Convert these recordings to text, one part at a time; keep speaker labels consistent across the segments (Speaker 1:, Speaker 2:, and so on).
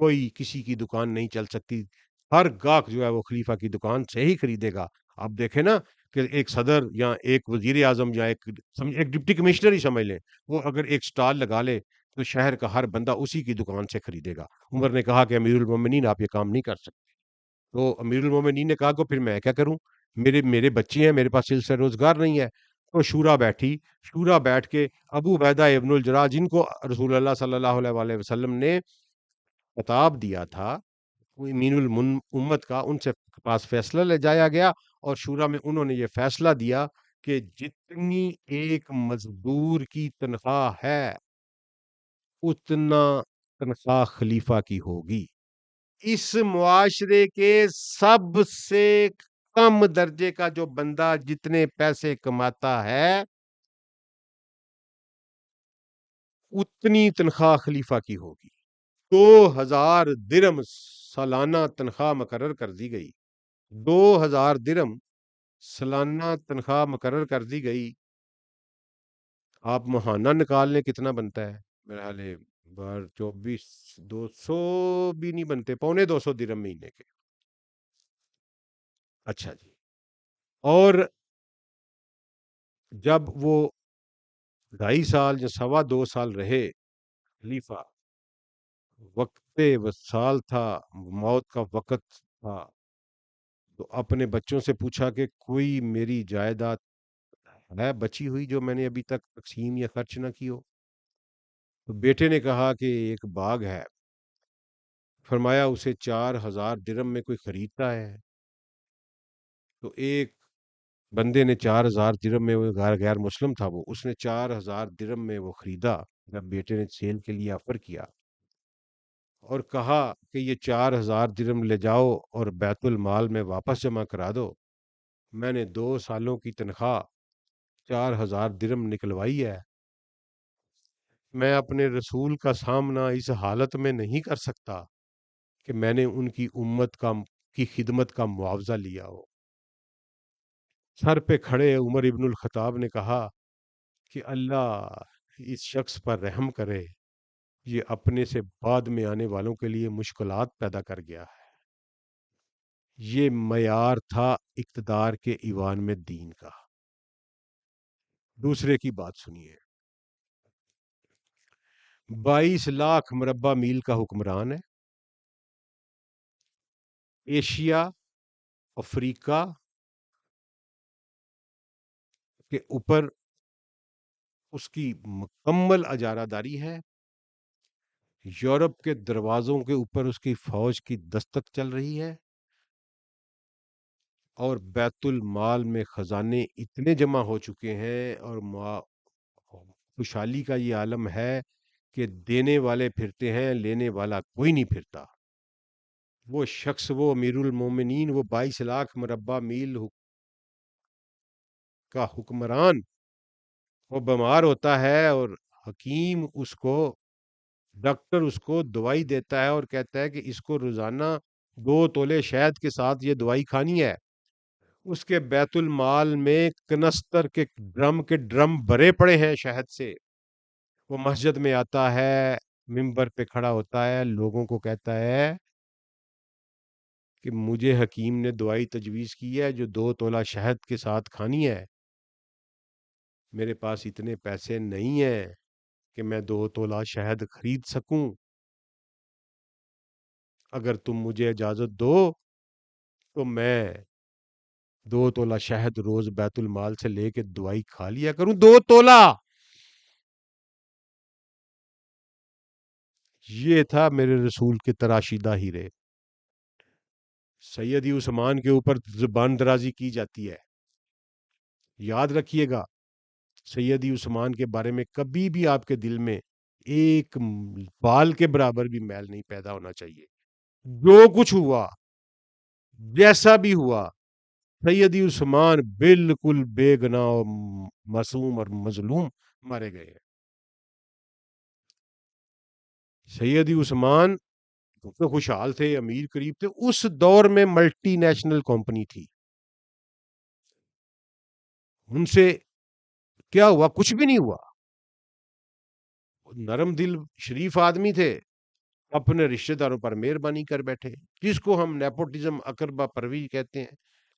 Speaker 1: کوئی کسی کی دکان نہیں چل سکتی، ہر گاہک جو ہے وہ خلیفہ کی دکان سے ہی خریدے گا۔ آپ دیکھیں نا کہ ایک صدر یا ایک وزیر اعظم یا ایک ڈپٹی کمشنر ہی سمجھ لیں، وہ اگر ایک سٹال لگا لے تو شہر کا ہر بندہ اسی کی دکان سے خریدے گا۔ عمر نے کہا کہ امیر المومنین آپ یہ کام نہیں کر سکتے، تو امیر المومنین نے کہا کہ پھر میں کیا کروں، میرے بچے ہیں، میرے پاس سلسلہ روزگار نہیں ہے۔ تو شورا بیٹھی، شورا بیٹھ کے ابو عبیدہ ابن الجراح جن کو رسول اللہ صلی اللہ علیہ وآلہ وسلم نے خطاب دیا تھا امین امت کا، ان سے پاس فیصلہ لے جایا گیا، اور شورا میں انہوں نے یہ فیصلہ دیا کہ جتنی ایک مزدور کی تنخواہ ہے اتنا تنخواہ خلیفہ کی ہوگی۔ اس معاشرے کے سب سے کم درجے کا جو بندہ جتنے پیسے کماتا ہے اتنی تنخواہ خلیفہ کی ہوگی۔ 2000 درم سالانہ تنخواہ مقرر کر دی گئی، 2000 درم سالانہ تنخواہ مقرر کر دی گئی۔ آپ ماہانہ نکال لیں کتنا بنتا ہے، میرا حال ہے 24 200 بھی نہیں بنتے، 250 درم مہینے کے۔ اچھا جی، اور جب وہ 2.5 سال یا 2.25 سال رہے خلیفہ، وقت وصال تھا، موت کا وقت تھا، تو اپنے بچوں سے پوچھا کہ کوئی میری جائیداد ہے بچی ہوئی جو میں نے ابھی تک تقسیم یا خرچ نہ کی ہو؟ تو بیٹے نے کہا کہ ایک باغ ہے۔ فرمایا اسے 4000 درم میں کوئی خریدتا ہے؟ تو ایک بندے نے 4000 درم میں، وہ غیر مسلم تھا، وہ اس نے 4000 درم میں وہ خریدا۔ جب بیٹے نے سیل کے لیے آفر کیا اور کہا کہ یہ 4000 درم لے جاؤ اور بیت المال میں واپس جمع کرا دو، میں نے 2 سالوں کی تنخواہ 4000 درم نکلوائی ہے، میں اپنے رسول کا سامنا اس حالت میں نہیں کر سکتا کہ میں نے ان کی امت کی خدمت کا معاوضہ لیا ہو۔ سر پہ کھڑے عمر ابن الخطاب نے کہا کہ اللہ اس شخص پر رحم کرے، یہ اپنے سے بعد میں آنے والوں کے لیے مشکلات پیدا کر گیا ہے۔ یہ معیار تھا اقتدار کے ایوان میں دین کا۔ دوسرے کی بات سنیے، 22 لاکھ مربع میل کا حکمران ہے، ایشیا افریقہ کے اوپر اس کی مکمل اجارہ داری ہے، یورپ کے دروازوں کے اوپر اس کی فوج کی دستک چل رہی ہے، اور بیت المال میں خزانے اتنے جمع ہو چکے ہیں، اور خوشحالی کا یہ عالم ہے کہ دینے والے پھرتے ہیں، لینے والا کوئی نہیں پھرتا۔ وہ شخص، وہ امیر المومنین، وہ 22 لاکھ مربع میل کا حکمران، وہ بیمار ہوتا ہے اور حکیم اس کو، ڈاکٹر اس کو دوائی دیتا ہے اور کہتا ہے کہ اس کو روزانہ 2 تولے شہد کے ساتھ یہ دوائی کھانی ہے۔ اس کے بیت المال میں کنستر کے ڈرم بھرے پڑے ہیں شہد سے۔ وہ مسجد میں آتا ہے، ممبر پہ کھڑا ہوتا ہے، لوگوں کو کہتا ہے کہ مجھے حکیم نے دوائی تجویز کی ہے جو 2 تولہ شہد کے ساتھ کھانی ہے، میرے پاس اتنے پیسے نہیں ہیں کہ میں 2 تولہ شہد خرید سکوں، اگر تم مجھے اجازت دو تو میں 2 تولہ شہد روز بیت المال سے لے کے دوائی کھا لیا کروں۔ 2 تولہ! یہ تھا میرے رسول کے تراشیدہ ہیرے۔ سیدی عثمان کے اوپر زبان درازی کی جاتی ہے، یاد رکھیے گا، سیدی عثمان کے بارے میں کبھی بھی آپ کے دل میں ایک بال کے برابر بھی میل نہیں پیدا ہونا چاہیے۔ جو کچھ ہوا، جیسا بھی ہوا، سیدی عثمان بالکل بے گناہ اور معصوم اور مظلوم مارے گئے ہیں۔ سیدی عثمان تو خوشحال تھے، امیر قریب تھے، اس دور میں ملٹی نیشنل کمپنی تھی، ان سے کیا ہوا؟ کچھ بھی نہیں ہوا، نرم دل شریف آدمی تھے، اپنے رشتہ داروں پر مہربانی کر بیٹھے، جس کو ہم نیپوٹزم اقربا پروی کہتے ہیں۔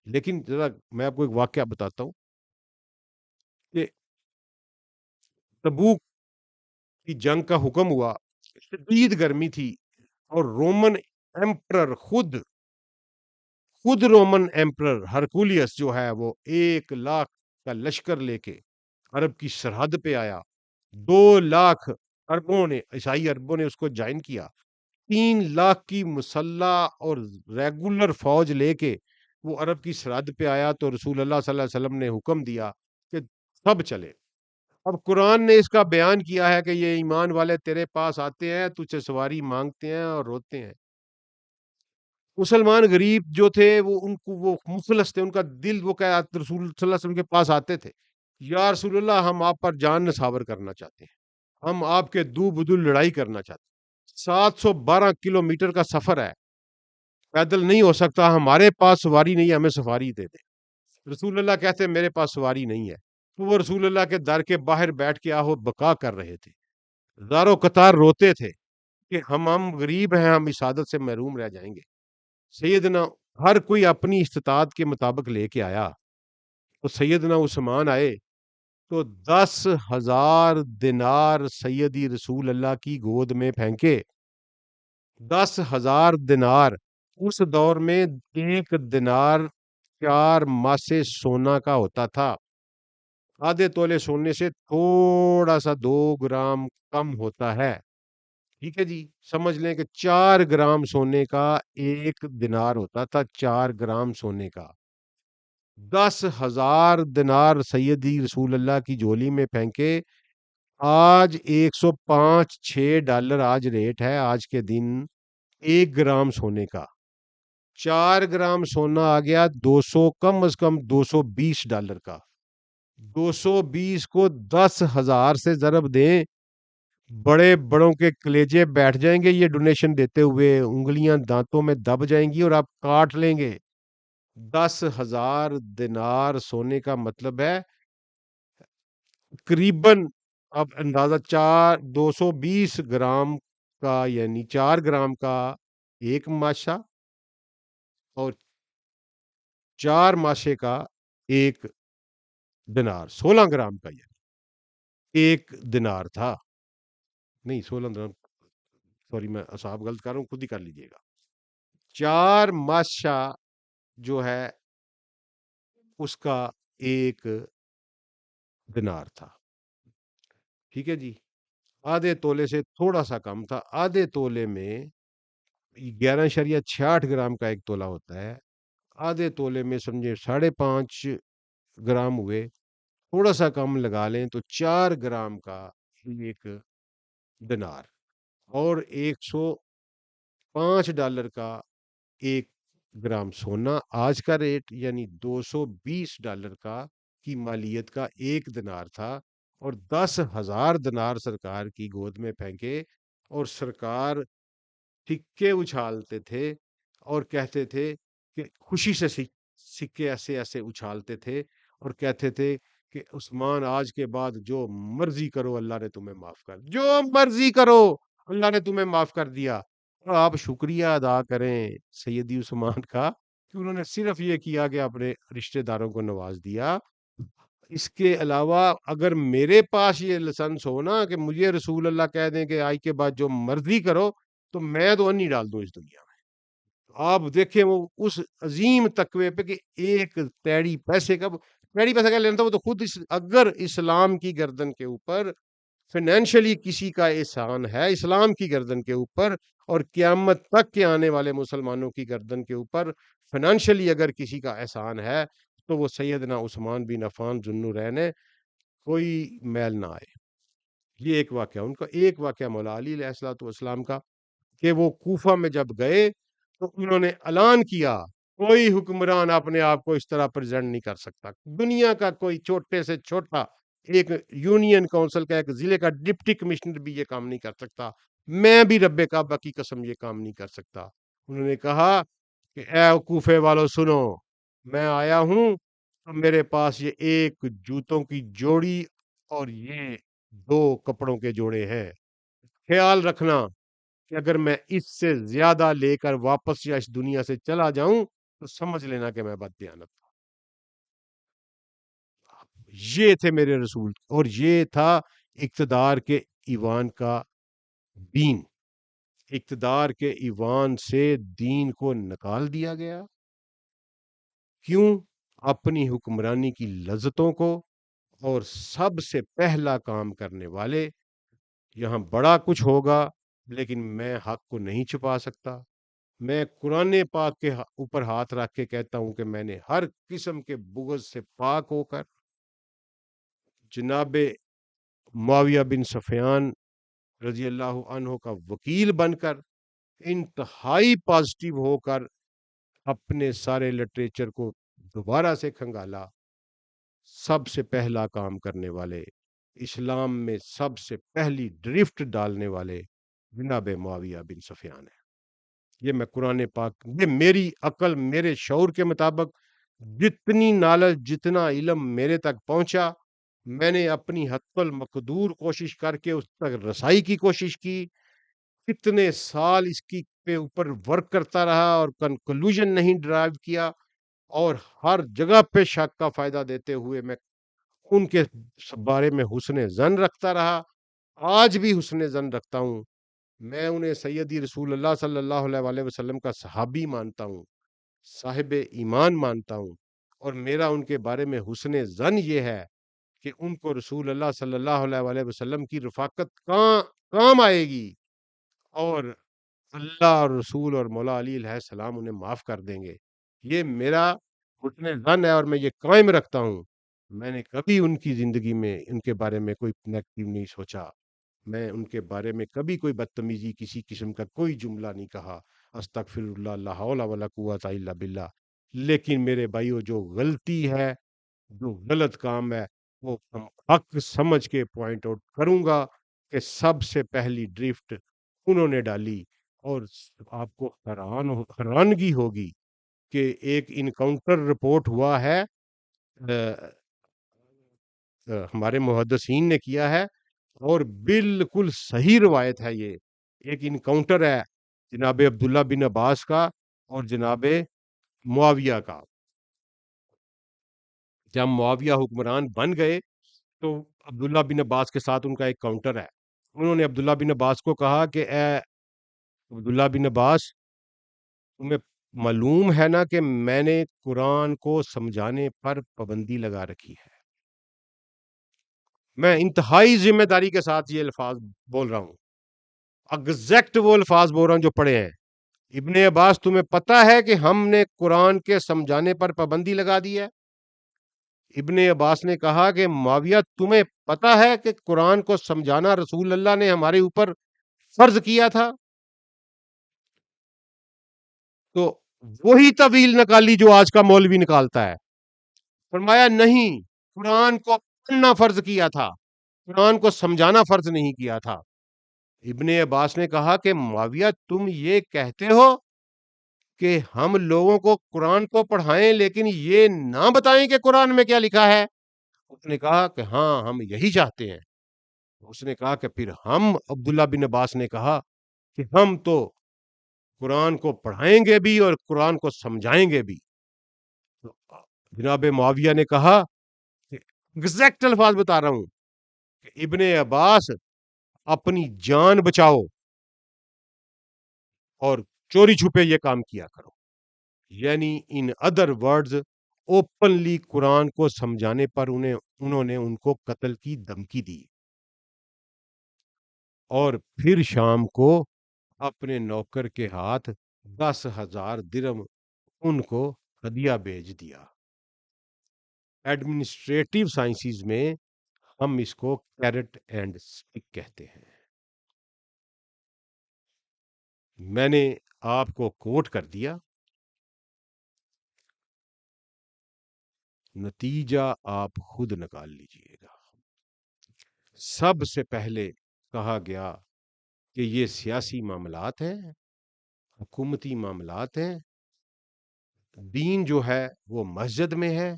Speaker 1: لیکن ذرا میں آپ کو ایک واقعہ بتاتا ہوں کہ تبوک کی جنگ کا حکم ہوا، شدید گرمی تھی، اور رومن ایمپرر خود رومن ایمپرر ہرکولیس جو ہے وہ 1,00,000 کا لشکر لے کے عرب کی سرحد پہ آیا۔ 2,00,000 عیسائی عربوں نے اس کو جوائن کیا۔ 3,00,000 کی مسلح اور ریگولر فوج لے کے وہ عرب کی سرحد پہ آیا، تو رسول اللہ صلی اللہ علیہ وسلم نے حکم دیا کہ سب چلے۔ اب قرآن نے اس کا بیان کیا ہے کہ یہ ایمان والے تیرے پاس آتے ہیں، تجھ سے سواری مانگتے ہیں اور روتے ہیں۔ مسلمان غریب جو تھے وہ ان کو وہ مخلص تھے، ان کا دل وہ کہ رسول صلی اللہ علیہ وسلم کے پاس آتے تھے، یا رسول اللہ ہم آپ پر جان نثار کرنا چاہتے ہیں، ہم آپ کے دو بدل لڑائی کرنا چاہتے ہیں، 712 کلومیٹر کا سفر ہے، پیدل نہیں ہو سکتا، ہمارے پاس سواری نہیں ہے، ہمیں سفاری دے دیں۔ رسول اللہ کہتے ہیں میرے پاس سواری نہیں ہے، تو وہ رسول اللہ کے در کے باہر بیٹھ کے آہو بکا کر رہے تھے، زارو قطار روتے تھے کہ ہم غریب ہیں، ہم اس عادت سے محروم رہ جائیں گے۔ سیدنا ہر کوئی اپنی استطاعت کے مطابق لے کے آیا، تو سیدنا عثمان آئے تو 10,000 دینار سیدی رسول اللہ کی گود میں پھینکے۔ 10,000 دینار، اس دور میں 1 دینار 4 ماسے سونا کا ہوتا تھا، آدھے تولے سونے سے تھوڑا سا 2 گرام کم ہوتا ہے۔ ٹھیک ہے جی، سمجھ لیں کہ 4 گرام سونے کا 1 دینار ہوتا تھا، 4 گرام سونے کا۔ 10,000 دینار سیدی رسول اللہ کی جولی میں پھینکے۔ آج 105-6 ڈالر آج ریٹ ہے، آج کے دن 1 گرام سونے کا۔ 4 گرام سونا آ گیا 200، کم از کم 220 ڈالر کا۔ 220 کو 10,000 سے ضرب دیں، بڑے بڑوں کے کلیجے بیٹھ جائیں گے یہ ڈونیشن دیتے ہوئے، انگلیاں دانتوں میں دب جائیں گی اور آپ کاٹ لیں گے۔ 10,000 دینار سونے کا مطلب ہے تقریباً، اب اندازہ 220 گرام کا، یعنی 4 گرام کا 1 ماشا، اور 4 ماشے کا 1 دینار، 16 گرام کا یعنی 1 دینار تھا۔ نہیں 16 دینار، سوری میں حساب غلط کر رہا ہوں، خود ہی کر لیجئے گا۔ 4 ماشا جو ہے اس کا 1 دینار تھا۔ ٹھیک ہے جی، آدھے تولے سے تھوڑا سا کم تھا، آدھے تولے میں 11.68 گرام کا 1 تولہ ہوتا ہے، آدھے تولے میں سمجھے 5.5 گرام ہوئے، تھوڑا سا کم لگا لیں تو 4 گرام کا 1 دینار، اور 105 ڈالر کا 1 گرام سونا، آج کا ریٹ یعنی 220 ڈالر کا کی مالیت کا 1 دینار تھا، اور 10,000 دینار سرکار کی گود میں پھینکے، اور سرکار سکے اچھالتے تھے اور کہتے تھے کہ خوشی سے سکے ایسے ایسے اچھالتے تھے اور کہتے تھے کہ عثمان آج کے بعد جو مرضی کرو اللہ نے تمہیں معاف کر، جو مرضی کرو اللہ نے تمہیں معاف کر دیا۔ اور آپ شکریہ ادا کریں سیدی عثمان کا کہ انہوں نے صرف یہ کیا کہ اپنے رشتہ داروں کو نواز دیا۔ اس کے علاوہ اگر میرے پاس یہ لسنس ہو نا کہ مجھے رسول اللہ کہہ دیں کہ آج کے بعد جو مرضی کرو، تو میں تو انی ڈال دوں اس دنیا میں۔ آپ دیکھیں وہ اس عظیم تقوی پہ کہ ایک تیڑی پیسے کا، تیڑی پیسے کا لینا تھا، وہ تو خود اگر اسلام کی گردن کے اوپر فائنینشلی کسی کا احسان ہے، اسلام کی گردن کے اوپر، اور قیامت تک کے آنے والے مسلمانوں کی گردن کے اوپر فائنینشلی اگر کسی کا احسان ہے، تو وہ سیدنا عثمان بن عفان ذو النورین ہے، کوئی میل نہ آئے۔ یہ ایک واقعہ، ان کا ایک واقعہ مولا علی علیہ الصلوۃ والسلام کا، کہ وہ کوفہ میں جب گئے تو انہوں نے اعلان کیا کوئی حکمران اپنے آپ کو اس طرح پریزنٹ نہیں کر سکتا، دنیا کا کوئی چھوٹے سے چھوٹا ایک یونین کونسل کا، ایک ضلع کا ڈپٹی کمشنر بھی یہ کام نہیں کر سکتا، میں بھی رب کعبہ کی قسم یہ کام نہیں کر سکتا۔ انہوں نے کہا کہ اے کوفے والو سنو، میں آیا ہوں تو میرے پاس یہ ایک جوتوں کی جوڑی اور یہ 2 کپڑوں کے جوڑے ہیں، خیال رکھنا کہ اگر میں اس سے زیادہ لے کر واپس یا اس دنیا سے چلا جاؤں تو سمجھ لینا کہ میں بددیانت تھا. یہ تھے میرے رسول اور یہ تھا اقتدار کے ایوان کا دین. اقتدار کے ایوان سے دین کو نکال دیا گیا. کیوں؟ اپنی حکمرانی کی لذتوں کو. اور سب سے پہلا کام کرنے والے، یہاں بڑا کچھ ہوگا لیکن میں حق کو نہیں چھپا سکتا. میں قرآن پاک کے اوپر ہاتھ رکھ کے کہتا ہوں کہ میں نے ہر قسم کے بغض سے پاک ہو کر جناب معاویہ بن سفیان رضی اللہ عنہ کا وکیل بن کر انتہائی پازیٹیو ہو کر اپنے سارے لٹریچر کو دوبارہ سے کھنگالا. سب سے پہلا کام کرنے والے، اسلام میں سب سے پہلی ڈرفٹ ڈالنے والے جناب معاویہ بن سفیان ہے. یہ میں قرآن پاک، یہ میری عقل، میرے شعور کے مطابق جتنی نالج، جتنا علم میرے تک پہنچا، میں نے اپنی حد المقدور کوشش کر کے اس تک رسائی کی کوشش کی. کتنے سال اس کی پہ اوپر ورک کرتا رہا اور کنکلوژن نہیں ڈرائیو کیا، اور ہر جگہ پہ شک کا فائدہ دیتے ہوئے میں ان کے بارے میں حسن ظن رکھتا رہا. آج بھی حسن ظن رکھتا ہوں. میں انہیں سیدی رسول اللہ صلی اللہ علیہ وسلم کا صحابی مانتا ہوں، صاحب ایمان مانتا ہوں، اور میرا ان کے بارے میں حسن ظن یہ ہے کہ ان کو رسول اللہ صلی اللہ علیہ وسلم کی رفاقت کام آئے گی، اور اللہ اور رسول اور مولا علی علیہ السلام انہیں معاف کر دیں گے. یہ میرا حسن ظن ہے اور میں یہ قائم رکھتا ہوں. میں نے کبھی ان کی زندگی میں ان کے بارے میں کوئی نیگیٹو نہیں سوچا. میں ان کے بارے میں کبھی کوئی بدتمیزی، کسی قسم کا کوئی جملہ نہیں کہا. استغفر اللہ، لا حول ولا قوت الا باللہ. لیکن میرے بھائیو، جو غلطی ہے، جو غلط کام ہے، وہ حق سمجھ کے پوائنٹ آؤٹ کروں گا کہ سب سے پہلی ڈرفٹ انہوں نے ڈالی. اور آپ کو حیرانگی ہوگی کہ ایک انکاؤنٹر رپورٹ ہوا ہے، ہمارے محدثین نے کیا ہے، اور بالکل صحیح روایت ہے. یہ ایک انکاؤنٹر ہے جناب عبداللہ بن عباس کا اور جناب معاویہ کا. جب معاویہ حکمران بن گئے تو عبداللہ بن عباس کے ساتھ ان کا ایک کاؤنٹر ہے. انہوں نے عبداللہ بن عباس کو کہا کہ اے عبداللہ بن عباس، تمہیں معلوم ہے نا کہ میں نے قرآن کو سمجھانے پر پابندی لگا رکھی ہے. میں انتہائی ذمہ داری کے ساتھ یہ الفاظ بول رہا ہوں، ایگزیکٹ وہ الفاظ بول رہا ہوں جو پڑھے ہیں. ابن عباس، تمہیں پتا ہے کہ ہم نے قرآن کے سمجھانے پر پابندی لگا دی ہے؟ ابن عباس نے کہا کہ معاویہ، تمہیں پتا ہے کہ قرآن کو سمجھانا رسول اللہ نے ہمارے اوپر فرض کیا تھا؟ تو وہی طویل نکالی جو آج کا مولوی نکالتا ہے. فرمایا نہیں، قرآن کو پڑھنا فرض کیا تھا، قرآن کو سمجھانا فرض نہیں کیا تھا. ابن عباس نے کہا کہ معاویہ، تم یہ کہتے ہو کہ ہم لوگوں کو قرآن کو پڑھائیں لیکن یہ نہ بتائیں کہ قرآن میں کیا لکھا ہے؟ اس نے کہا کہ ہاں، ہم یہی چاہتے ہیں. اس نے کہا کہ پھر ہم، عبداللہ بن عباس نے کہا کہ ہم تو قرآن کو پڑھائیں گے بھی اور قرآن کو سمجھائیں گے بھی. تو جناب معاویہ نے کہا کہ ایگزیکٹ الفاظ بتا رہا ہوں کہ ابن عباس، اپنی جان بچاؤ اور چوری چھپے یہ کام کیا کرو. یعنی ان ادر ورڈز، اوپنلی قرآن کو سمجھانے پر انہوں نے ان کو قتل کی دھمکی دی. اور پھر شام کو اپنے نوکر کے ہاتھ 10,000 درم ان کو ہدیہ بھیج دیا. ایڈمنسٹریٹو سائنسز میں ہم اس کو کیرٹ اینڈ اسٹک کہتے ہیں. میں نے آپ کو کوٹ کر دیا، نتیجہ آپ خود نکال لیجئے گا. سب سے پہلے کہا گیا کہ یہ سیاسی معاملات ہیں، حکومتی معاملات ہیں. دین جو ہے وہ مسجد میں ہے،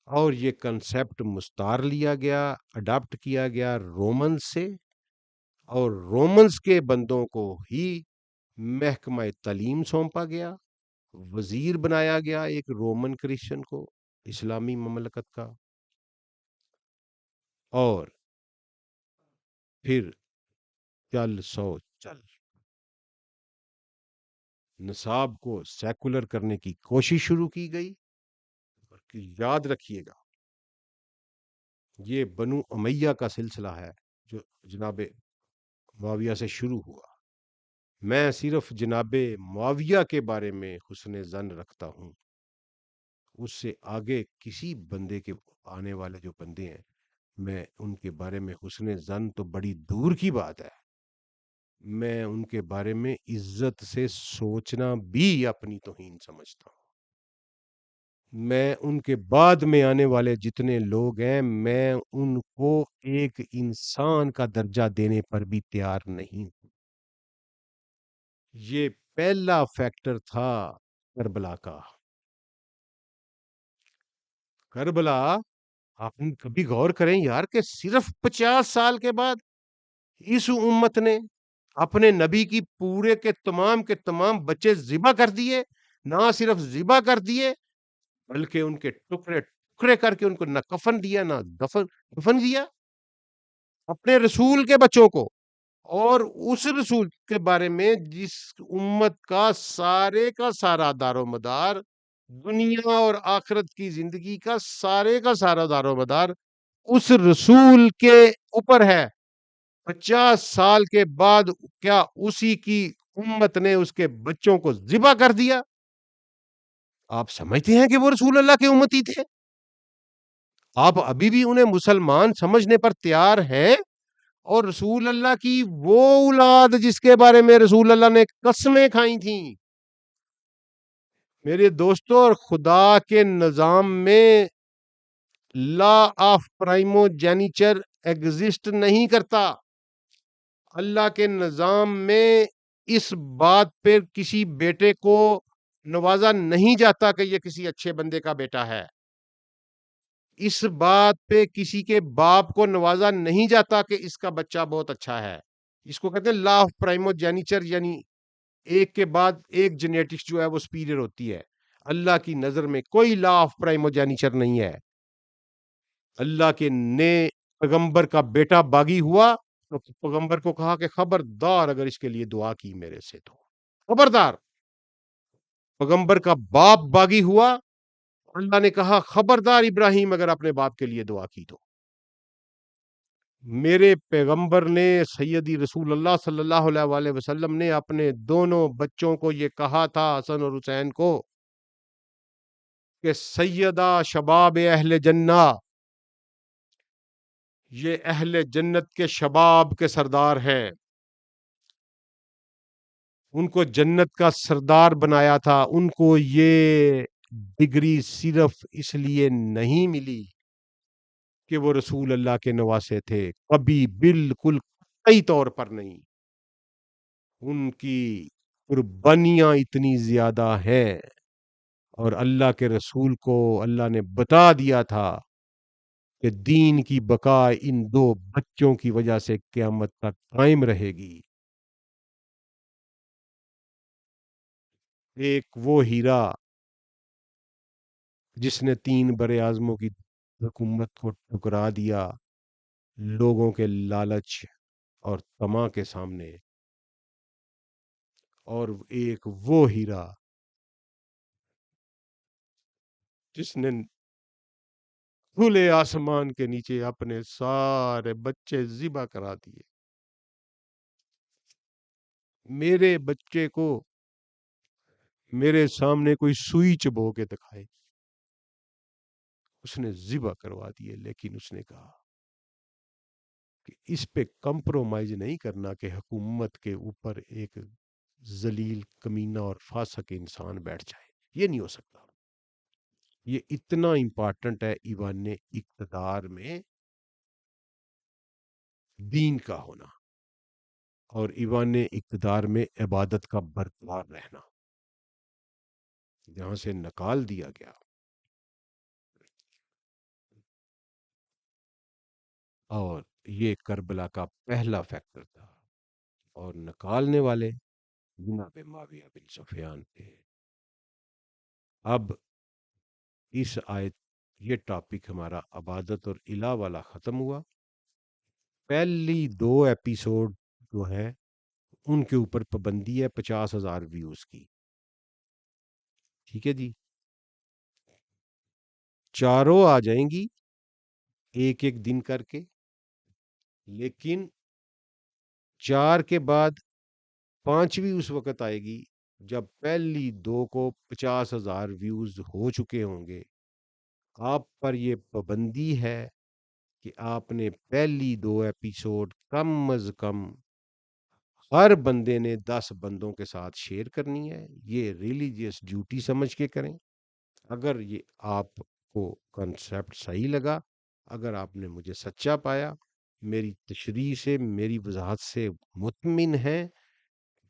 Speaker 1: اور یہ کنسیپٹ مستعار لیا گیا، اڈاپٹ کیا گیا رومنز سے، اور رومنز کے بندوں کو ہی محکمہ تعلیم سونپا گیا، وزیر بنایا گیا ایک رومن کرسچن کو اسلامی مملکت کا، اور پھر چل سو چل نصاب کو سیکولر کرنے کی کوشش شروع کی گئی۔ اور یاد رکھیے گا، یہ بنو امیہ کا سلسلہ ہے جو جناب معاویہ سے شروع ہوا۔ میں صرف جناب معاویہ کے بارے میں حسن ظن رکھتا ہوں، اس سے آگے کسی بندے کے آنے والے جو بندے ہیں، میں ان کے بارے میں حسن ظن تو بڑی دور کی بات ہے، میں ان کے بارے میں عزت سے سوچنا بھی اپنی توہین سمجھتا ہوں۔ میں ان کے بعد میں آنے والے جتنے لوگ ہیں، میں ان کو ایک انسان کا درجہ دینے پر بھی تیار نہیں ہوں۔ یہ پہلا فیکٹر تھا کربلا کا۔ کربلا، آپ کبھی غور کریں یار کہ صرف 50 سال کے بعد اس امت نے اپنے نبی کی پورے کے تمام بچے ذبح کر دیے، نہ صرف ذبح کر دیے بلکہ ان کے ٹکڑے ٹکڑے کر کے ان کو نہ کفن دیا نہ دفن دیا، اپنے رسول کے بچوں کو، اور اس رسول کے بارے میں جس امت کا سارا دار و مدار، دنیا اور آخرت کی زندگی کا سارا دار و مدار اس رسول کے اوپر ہے۔ 50 سال کے بعد کیا اسی کی امت نے اس کے بچوں کو ذبح کر دیا؟ آپ سمجھتے ہیں کہ وہ رسول اللہ کے امتی تھے؟ آپ ابھی بھی انہیں مسلمان سمجھنے پر تیار ہیں؟ اور رسول اللہ کی وہ اولاد جس کے بارے میں رسول اللہ نے قسمیں کھائی تھیں، میرے دوستوں، اور خدا کے نظام میں لا آف پرائمو جینیچر ایگزسٹ نہیں کرتا۔ اللہ کے نظام میں اس بات پہ کسی بیٹے کو نوازا نہیں جاتا کہ یہ کسی اچھے بندے کا بیٹا ہے۔ اس بات پہ کسی کے باپ کو نوازا نہیں جاتا کہ اس کا بچہ بہت اچھا ہے۔ اس کو کہتے ہیں لا آف پرائمو جینیچر، یعنی ایک کے بعد ایک جینیٹکس جو ہے وہ سپیریئر ہوتی ہے۔ اللہ کی نظر میں کوئی لا آف پرائمو جینیچر نہیں ہے۔ اللہ کے نے پیغمبر کا بیٹا باغی ہوا تو پیغمبر کو کہا کہ خبردار اگر اس کے لیے دعا کی میرے سے تو خبردار۔ پیغمبر کا باپ باغی ہوا، اللہ نے کہا خبردار ابراہیم اگر اپنے باپ کے لیے دعا کی تو۔ میرے پیغمبر نے، سیدی رسول اللہ صلی اللہ علیہ وآلہ وسلم نے اپنے دونوں بچوں کو یہ کہا تھا، حسن اور حسین کو، کہ سیدہ شباب اہل جنہ، یہ اہل جنت کے شباب کے سردار ہیں۔ ان کو جنت کا سردار بنایا تھا۔ ان کو یہ ڈگری صرف اس لیے نہیں ملی کہ وہ رسول اللہ کے نواسے تھے، کبھی بالکل قطعی طور پر نہیں۔ ان کی قربانیاں اتنی زیادہ ہیں، اور اللہ کے رسول کو اللہ نے بتا دیا تھا کہ دین کی بقا ان دو بچوں کی وجہ سے قیامت تک قائم رہے گی۔ ایک وہ ہیرا جس نے 3 بر اعظموں کی حکومت کو ٹھکرا دیا لوگوں کے لالچ اور طمع کے سامنے، اور ایک وہ ہیرا جس نے کھلے آسمان کے نیچے اپنے سارے بچے ذبح کرا دیے۔ میرے بچے کو میرے سامنے کوئی سوئی چبو کے دکھائے، اس نے ذبح کروا دیے، لیکن اس نے کہا کہ اس پہ کمپرومائز نہیں کرنا کہ حکومت کے اوپر ایک ذلیل کمینہ اور فاسق انسان بیٹھ جائے، یہ نہیں ہو سکتا۔ یہ اتنا امپارٹنٹ ہے ایوان اقتدار میں دین کا ہونا، اور ایوان اقتدار میں عبادت کا برقرار رہنا۔ جہاں سے نکال دیا گیا، اور یہ کربلا کا پہلا فیکٹر تھا، اور نکالنے والے جناب معاویہ بن سفیان تھے۔ اب اس آیت یہ ٹاپک ہمارا عبادت اور الہ والا ختم ہوا۔ پہلی 2 ایپیسوڈ جو ہیں ان کے اوپر پابندی ہے 50,000 ویوز کی، ٹھیک ہے جی؟ چاروں آ جائیں گی ایک ایک دن کر کے، لیکن 4 کے بعد 5ویں اس وقت آئے گی جب پہلی 2 کو 50,000 ویوز ہو چکے ہوں گے۔ آپ پر یہ پابندی ہے کہ آپ نے پہلی 2 ایپیسوڈ کم از کم ہر بندے نے 10 بندوں کے ساتھ شیئر کرنی ہے۔ یہ ریلیجیس ڈیوٹی سمجھ کے کریں۔ اگر یہ آپ کو کنسیپٹ صحیح لگا، اگر آپ نے مجھے سچا پایا، میری تشریح سے، میری وضاحت سے مطمئن ہیں،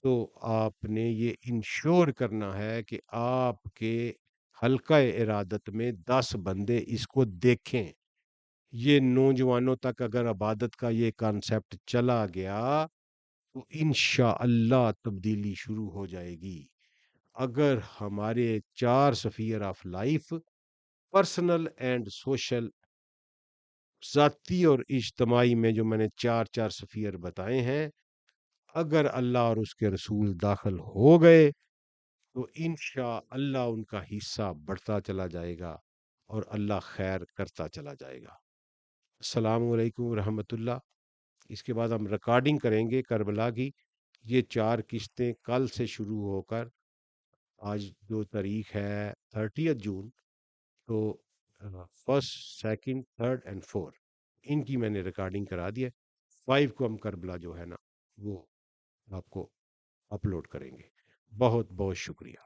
Speaker 1: تو آپ نے یہ انشور کرنا ہے کہ آپ کے حلقہ ارادت میں 10 بندے اس کو دیکھیں۔ یہ نوجوانوں تک اگر عبادت کا یہ کانسیپٹ چلا گیا تو انشاءاللہ تبدیلی شروع ہو جائے گی۔ اگر ہمارے 4 سفیر of life, personal and social, ذاتی اور اجتماعی میں جو میں نے 4 سفیر بتائے ہیں، اگر اللہ اور اس کے رسول داخل ہو گئے تو انشاءاللہ ان کا حصہ بڑھتا چلا جائے گا اور اللہ خیر کرتا چلا جائے گا۔ السلام علیکم ورحمۃ اللہ۔ اس کے بعد ہم ریکارڈنگ کریں گے کربلا کی۔ یہ 4 قسطیں کل سے شروع ہو کر آج جو تاریخ ہے 30 جون، تو first, second, third and four, ان کی میں نے ریکارڈنگ کرا دی ہے۔ 5 کو ہم کربلا جو ہے نا وہ آپ کو اپلوڈ کریں گے۔ بہت بہت شکریہ۔